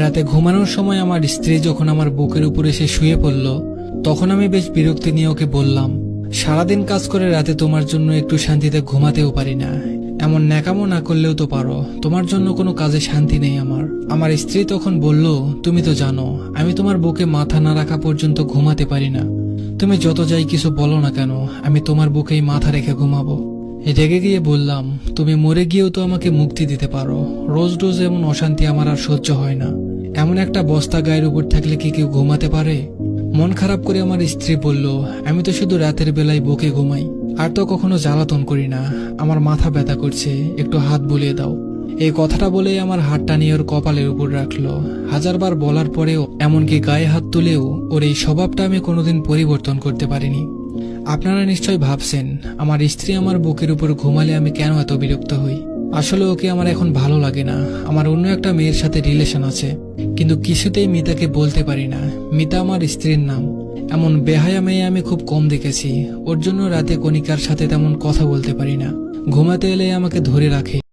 রাতে ঘুমানোর সময় আমার স্ত্রী যখন আমার বুকের উপর এসে শুয়ে পড়ল, তখন আমি বেশ বিরক্তি নিয়ে ওকে বললাম, সারাদিন কাজ করে রাতে তোমার জন্য একটু শান্তিতে ঘুমাতেও পারি না। এমন ন্যাকামো না করলেও তো পারো, তোমার জন্য কোনো কাজে শান্তি নেই আমার। আমার স্ত্রী তখন বলল, তুমি তো জানো আমি তোমার বুকে মাথা না রাখা পর্যন্ত ঘুমাতে পারি না। তুমি যত যাই কিছু বলো না কেন, আমি তোমার বুকেই মাথা রেখে ঘুমাবো। রেগে গিয়ে বললাম, তুমি মরে গিয়েও তো আমাকে মুক্তি দিতে পারো। রোজ রোজ এমন অশান্তি আমার আর সহ্য হয় না। এমন একটা বস্তা গায়ের উপর থাকলে কি কেউ ঘুমাতে পারে? মন খারাপ করে আমার স্ত্রী বলল, আমি তো শুধু রাতের বেলায় বুকে ঘুমাই, আর তো কখনো জ্বালাতন করি না। আমার মাথা ব্যথা করছে, একটু হাত বুলিয়ে দাও। এই কথাটা বলেই আমার হাতটা নিয়ে ওর কপালের উপর রাখলো। হাজারবার বলার পরেও, এমনকি গায়ে হাত তুলেও ওর এই স্বভাবটা আমি কোনোদিন পরিবর্তন করতে পারিনি। আপনারা নিশ্চয় ভাবছেন, আমার স্ত্রী আমার বুকের উপর ঘুমালে আমি কেন এত বিরক্ত হই। আসলে ওকে আমার এখন ভালো লাগে না। আমার অন্য একটা মেয়ের সাথে রিলেশন আছে, কিন্তু কিছুতেই মিতাকে বলতে পারি না। মিতা আমার স্ত্রীর নাম। এমন বেহায়া মেয়ে আমি খুব কম দেখেছি। ওর জন্য রাতে কণিকার সাথে তেমন কথা বলতে পারি না। ঘুমাতে এলে আমাকে ধরে রাখে।